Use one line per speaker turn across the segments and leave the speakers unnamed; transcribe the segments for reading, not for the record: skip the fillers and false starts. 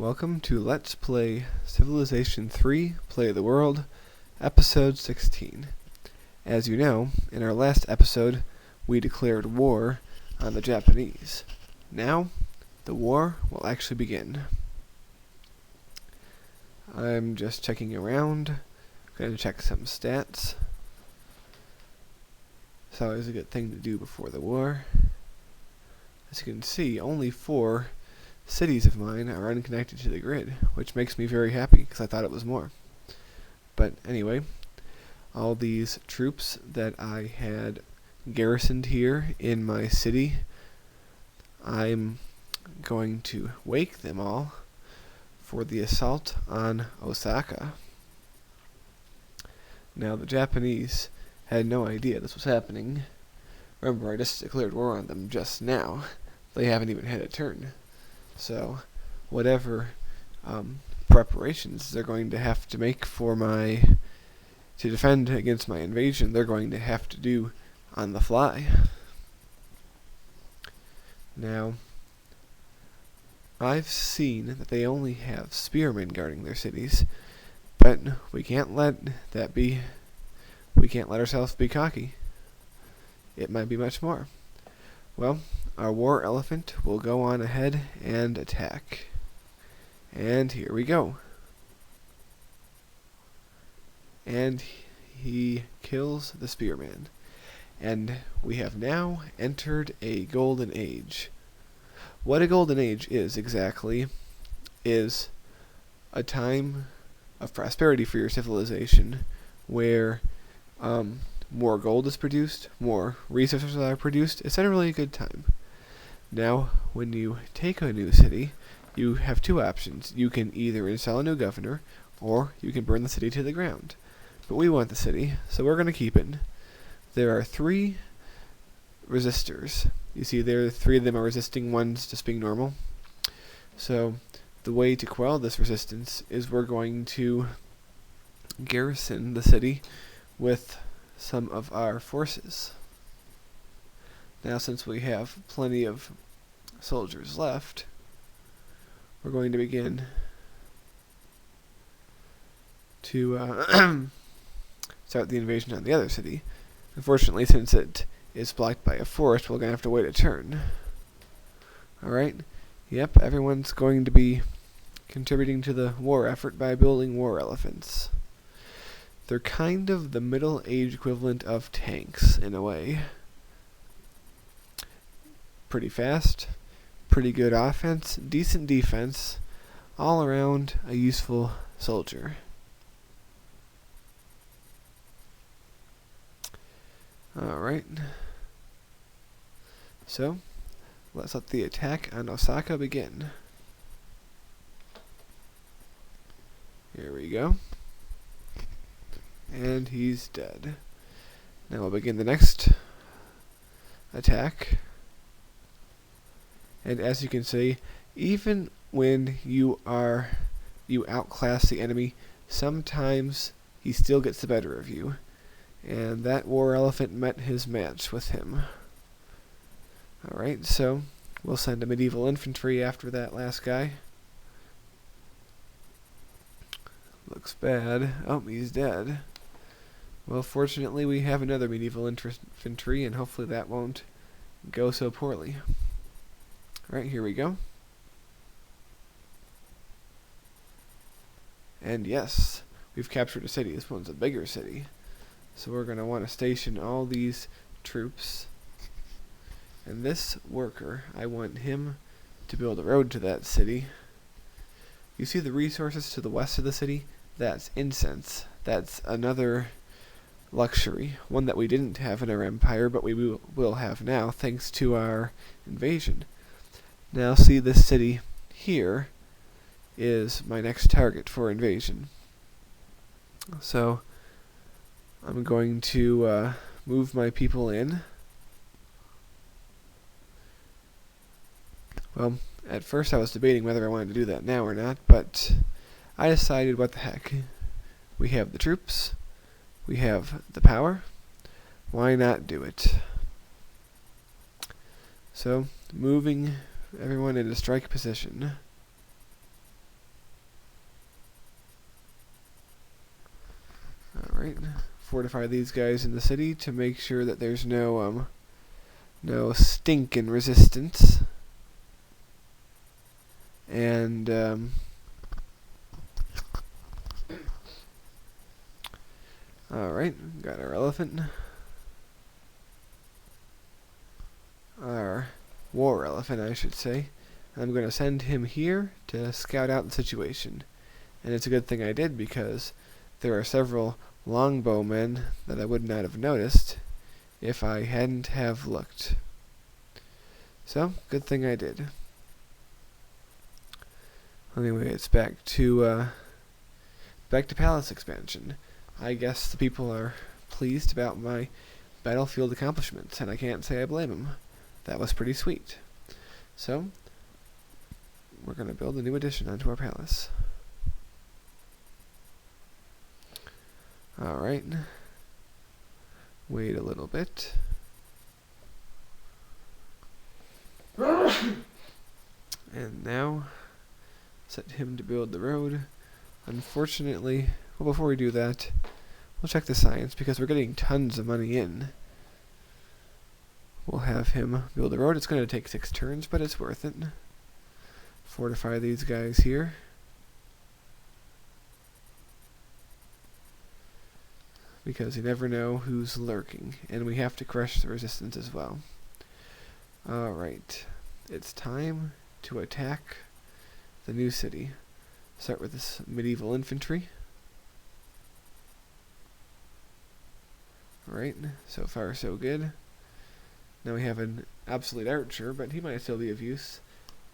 Welcome to Let's Play Civilization 3 Play the World, Episode 16. As you know, in our last episode, we declared war on the Japanese. Now, the war will actually begin. I'm just checking around, going to check some stats. It's always a good thing to do before the war. As you can see, only 4 cities of mine are unconnected to the grid, which makes me very happy because I thought it was more. But anyway, all these troops that I had garrisoned here in my city, I'm going to wake them all for the assault on Osaka. Now, the Japanese had no idea this was happening. Remember, I just declared war on them just now. They haven't even had a turn. So, whatever preparations they're going to have to make to defend against my invasion, they're going to have to do on the fly. Now, I've seen that they only have spearmen guarding their cities, but we can't let that be. We can't let ourselves be cocky. It might be much more. Well, our war elephant will go on ahead and attack. And here we go. And he kills the spearman. And we have now entered a golden age. What a golden age is exactly is a time of prosperity for your civilization where more gold is produced, more resources are produced. It's a really good time. Now, when you take a new city, you have 2 options. You can either install a new governor, or you can burn the city to the ground. But we want the city, so we're going to keep it. There are 3 resistors. You see there, 3 of them are resisting, 1's just being normal. So, the way to quell this resistance is we're going to garrison the city with some of our forces. Now, since we have plenty of soldiers left, we're going to begin to start the invasion on the other city. Unfortunately, since it is blocked by a forest, we're going to have to wait a turn. Alright, yep, everyone's going to be contributing to the war effort by building war elephants. They're kind of the Middle Age equivalent of tanks, in a way. Pretty fast, pretty good offense, decent defense, all around a useful soldier. Alright. So, let's let the attack on Osaka begin. Here we go. And he's dead. Now we'll begin the next attack. And as you can see, even when you outclass the enemy, sometimes he still gets the better of you. And that war elephant met his match with him. Alright, so we'll send a medieval infantry after that last guy. Looks bad. Oh, he's dead. Well, fortunately, we have another medieval infantry, and hopefully that won't go so poorly. Alright, here we go. And yes, we've captured a city. This one's a bigger city. So we're going to want to station all these troops. And this worker, I want him to build a road to that city. You see the resources to the west of the city? That's incense. That's another luxury, one that we didn't have in our empire, but we will have now thanks to our invasion. Now see, this city here is my next target for invasion. So I'm going to move my people in. Well, at first I was debating whether I wanted to do that now or not, but I decided, what the heck. We have the troops. We have the power. Why not do it? So, moving everyone into strike position. fortify these guys in the city to make sure that there's no stinking resistance. And alright, got our elephant. Our war elephant, I should say. I'm going to send him here to scout out the situation. And it's a good thing I did, because there are several longbowmen that I would not have noticed if I hadn't have looked. So, good thing I did. Anyway, it's back to palace expansion. I guess the people are pleased about my battlefield accomplishments, and I can't say I blame them. That was pretty sweet. So, we're going to build a new addition onto our palace. Alright. Wait a little bit. And now, set him to build the road. Unfortunately, well, before we do that, we'll check the science, because we're getting tons of money in. We'll have him build the road. It's going to take 6 turns, but it's worth it. Fortify these guys here. Because you never know who's lurking, and we have to crush the resistance as well. Alright, it's time to attack the new city. Start with this medieval infantry. Alright, so far so good. Now we have an obsolete archer, but he might still be of use.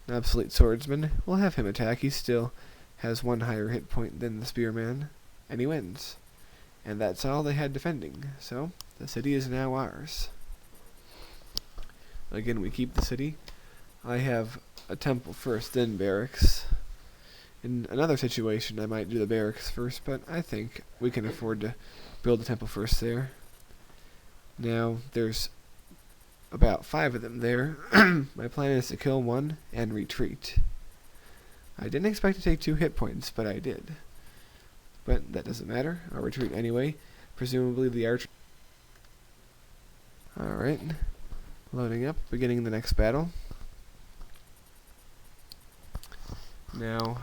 An obsolete swordsman. We'll have him attack. He still has 1 higher hit point than the spearman, and he wins. And that's all they had defending, so the city is now ours. Again, we keep the city. I have a temple first, then barracks. In another situation, I might do the barracks first, but I think we can afford to build the temple first there. Now, there's about 5 of them there. My plan is to kill 1 and retreat. I didn't expect to take 2 hit points, but I did. But that doesn't matter. I'll retreat anyway. Presumably the archer... Alright. Loading up. Beginning the next battle. Now,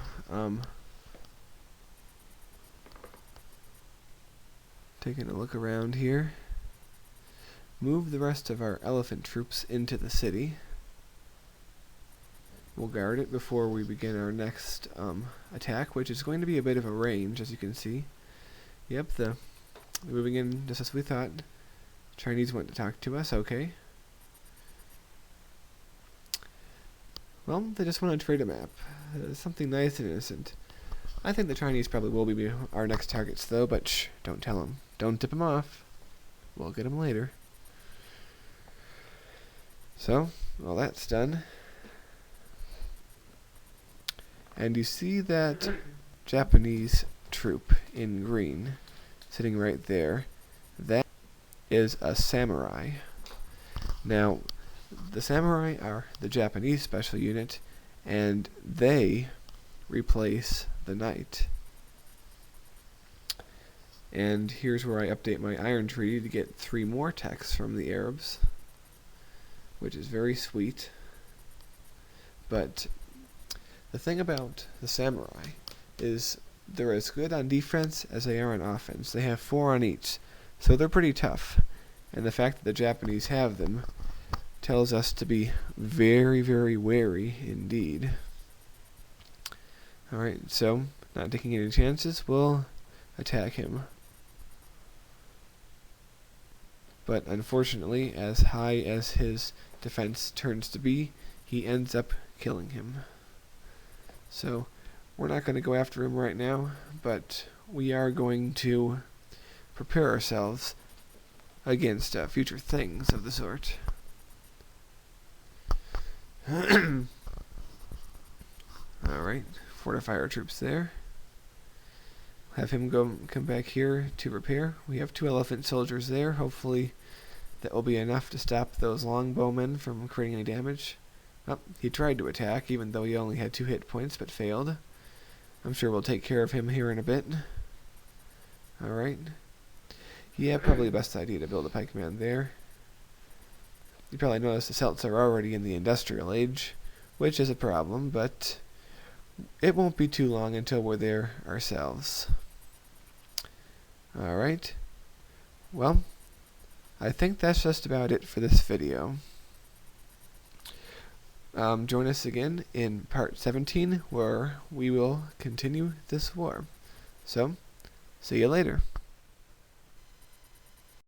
taking a look around here. Move the rest of our elephant troops into the city. We'll guard it before we begin our next attack, which is going to be a bit of a range, as you can see. Yep, they're moving in just as we thought. Chinese want to talk to us, okay. Well, they just want to trade a map. Something nice and innocent. I think the Chinese probably will be our next targets, though, but shh, don't tell them. Don't tip them off. We'll get them later. So, well, that's done. And you see that Japanese troop in green sitting right there. That is a samurai. Now, the samurai are the Japanese special unit, and they replace the knight. And here's where I update my iron treaty to get 3 more techs from the Arabs, which is very sweet. But the thing about the samurai is they're as good on defense as they are on offense. They have 4 on each, so they're pretty tough. And the fact that the Japanese have them tells us to be very, very wary indeed. Alright, so, not taking any chances, we'll attack him. But unfortunately, as high as his defense turns to be, he ends up killing him. So, we're not going to go after him right now, but we are going to prepare ourselves against future things of the sort. Alright, fortify our troops there. Have him come back here to repair. We have 2 elephant soldiers there. Hopefully that will be enough to stop those longbowmen from creating any damage. Oh, he tried to attack, even though he only had 2 hit points, but failed. I'm sure we'll take care of him here in a bit. Alright. Yeah, probably the best idea to build a pikeman there. You probably noticed the Celts are already in the industrial age, which is a problem, but it won't be too long until we're there ourselves. Alright. Well, I think that's just about it for this video. Join us again in part 17, where we will continue this war. So, see you later.